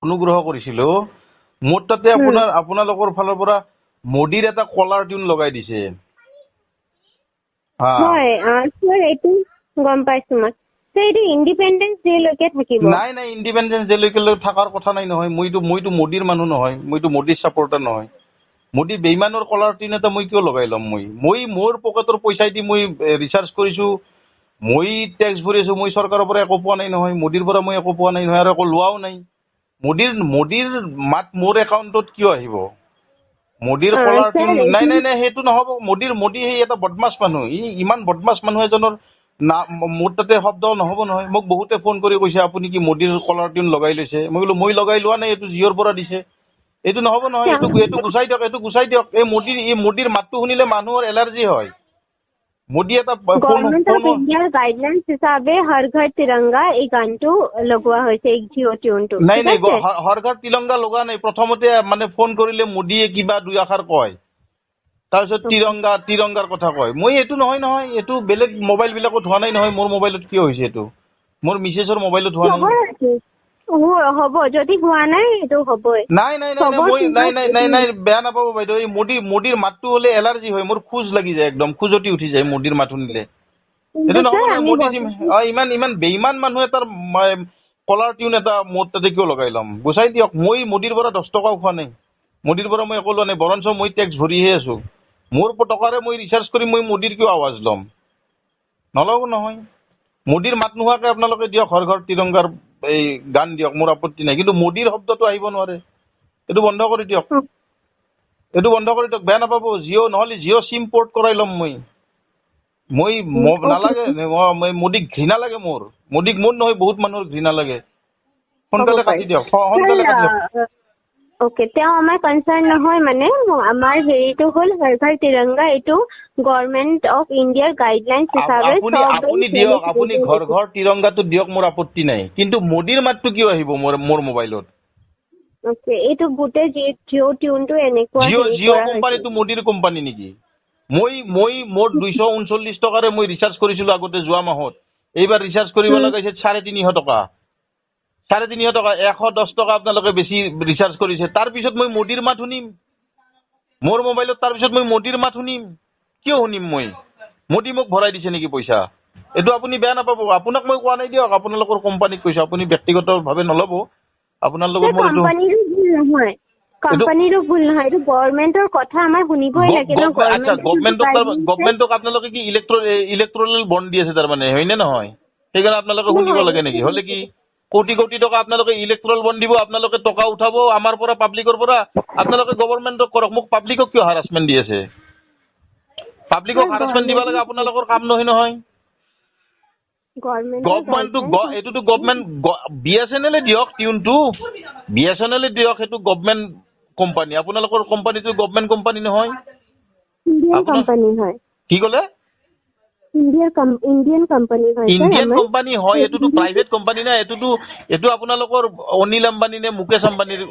অনুগ্ৰহ কৰিছিলো মোৰ তাতে আপোনালোকৰ ফালৰ পৰা মোদীৰ এটা কলাৰ টিউন লগাই দিছে হয় স্যাৰ এইটো গম পাইছো মই স্যাৰ এইটো ইণ্ডিপেণ্ডেন্স ডে লৈকে থাকিব নাই ইণ্ডিপেণ্ডেন্স ডে লৈকে থকাৰ কথা নাই নহয় মইতো মোদীৰ মানুহ নহয় মইতো মোদীৰ ছাপৰ্টাৰ নহয় মোদী বেইমানৰ কলাৰ টিউন এটা মই কিয় লগাই ল'ম মই মোৰ পকেটৰ পইচা দি মই ৰিচাৰ্জ কৰিছো মই টেক্স ভৰি আছো মই চৰকাৰৰ পৰা একো পোৱা নাই নহয় মোদীৰ পৰা মই একো পোৱা নাই নহয় আৰু একো লোৱাও নাই মোদীৰ মাত মোৰ একাউণ্টত কিয় আহিব মোদীৰ কলাৰ টিউন নাই সেইটো নহ'ব মোদী সেই এটা বদমাছ মানুহ ইমান বদমাছ মানুহ এজনৰ মোৰ তাতে শব্দ নহ'ব নহয় মোক বহুতে ফোন কৰি কৈছে আপুনি কি মোদীৰ কলাৰ টিউন লগাই লৈছে মই বোলো মই লগাই লোৱা নাই এইটো জিঅ'ৰ পৰা দিছে এইটো নহ'ব নহয় এইটো গুচাই দিয়ক এই মোদীৰ মাতটো শুনিলে মানুহৰ এলাৰ্জি হয় মোদী এটা গভৰ্ণমেণ্ট অফ ইণ্ডিয়াৰ গাইডলাইনছ হিচাপে হৰ ঘৰ তিৰংগা এই গানটো লগোৱা হৈছে এই জিঅ' টিউনটো নাই হৰ ঘৰ তিৰংগা লগোৱা নাই প্ৰথমতে মানে ফোন কৰিলে মোদীয়ে কিবা দুই আষাৰ কয় তাৰপিছত তিৰংগাৰ কথা কয় মই এইটো নহয় এইটো বেলেগ মোবাইল বিলাকত হোৱা নাই নহয় মোৰ মোবাইলত কিয় হৈছে এইটো মোৰ মিছেছৰ মোবাইলত হোৱা নাই হ'ব যদি হোৱা নাই এইটো হ'বই নাই বেয়া নাপাব বাইদেউ এই মোদীৰ মাতটো হ'লে এলাৰ্জি হয় মোৰ খোজ লাগি যায় একদম খোজতি উঠি যায় মোদীৰ মাত শুনিলে এইটো নহ'ব মোদী ইমান বেইমান মানুহ এটাৰ কলাৰ টিউন এটা মোৰ তাতে কিয় লগাই ল'ম গুচাই দিয়ক মই মোদীৰ পৰা 10 টকাও খোৱা নাই মোদীৰ পৰা মই একো লোৱা নাই বৰঞ্চ মই টেক্স ভৰিহে আছো মোৰ টকাৰে মই ৰিচাৰ্জ কৰি মই মোদীৰ কিয় আৱাজ ল'ম নল'ব নহয় মোদীৰ মাত নোহোৱাকৈ আপোনালোকে দিয়ক হৰ ঘৰ তিৰংগাৰ এই গান দিয়ক মোৰ আপত্তি নাই কিন্তু মোদীৰ শব্দটো আহিব নোৱাৰে এইটো বন্ধ কৰি দিয়ক বেয়া নাপাব নহ'লে জিঅ' চিম পৰ্ট কৰাই ল'ম মই নালাগে মোদীক ঘৃণা লাগে মোদীক মোৰ নহয় বহুত মানুহৰ ঘৃণা লাগে সোনকালে কাটি দিয়ক ওকে তেওঁ আমাৰ কনচাৰ্ণ নহয় মানে আমাৰ হেৰিটো হ'ল হৰ ঘৰ তিৰংগা এইটো গভৰ্ণমেণ্ট অফ ইণ্ডিয়াৰ গাইডলাইনছ হিচাপে আপুনি ঘৰ তিৰংগাটো দিয়ক মোৰ আপত্তি নাই কিন্তু মোদীৰ মাতটো কিয় আহিব মোৰ মোবাইলত ওকে এইটো গোটেই জিঅ' টিউনটো এনেকুৱা জিঅ' কোম্পানীটো মোদীৰ কোম্পানী নেকি মোৰ 239 টকাৰে মই ৰিচাৰ্জ কৰিছিলো আগতে যোৱা মাহত এইবাৰ ৰিচাৰ্জ কৰিব লগা হৈছে 350 টকা 350 টকা 110 টকা আপোনালোকে বেছি ৰিচাৰ্জ কৰিছে তাৰপিছত মই মোদীৰ মাত শুনিম মোৰ মোবাইলত তাৰপিছত মই মোদীৰ মাত শুনিম কিয় শুনিম মোদী মোক ভৰাই দিছে নেকি পইচা এইটো আপুনি বেয়া নাপাব আপোনাক মই কোৱা নাই দিয়ক আপোনালোকৰ কোম্পানীক কৈছো আপুনি ব্যক্তিগতভাৱে নল'ব আপোনাৰ লগত মোৰ কোম্পানীৰো ভুল নহয় এইটো গভৰ্ণমেণ্টৰ কথা আমাৰ শুনিবই লাগে ন গভৰ্ণমেণ্টক আপোনালোকে কি ইলেক্ট্ৰল বণ্ড দি আছে তাৰমানে হয়নে নহয় সেইকাৰণে আপোনালোকে শুনিব লাগে নেকি হ'লে কি কোটি টকা আপোনালোকে ইলেক্ট্ৰল বণ্ড দিব আপোনালোকে টকা উঠাব আমাৰ পৰা পাব্লিকৰ পৰা আপোনালোকে গভৰ্ণমেণ্টক কৰক মোক পাব্লিকক কিয় হাৰাছমেণ্ট দি আছে পাব্লিকক হাৰাছমেণ্ট দিব লাগে আপোনালোকৰ কাম নহয় এইটোতো গভৰ্ণমেণ্ট BSNL দিয়ক টিউনটো BSNL দিয়ক সেইটো গভৰ্ণমেণ্ট কোম্পানী আপোনালোকৰ কোম্পানীটো গভৰ্ণমেণ্ট কোম্পানী নহয় কি ক'লে ইণ্ডিয়ান কোম্পানী হয় এইটোতো প্ৰাইভেট কোম্পানী না এইটো আপোনালোকৰ অনিল আম্বানী নে মুকেশ আম্বানীৰ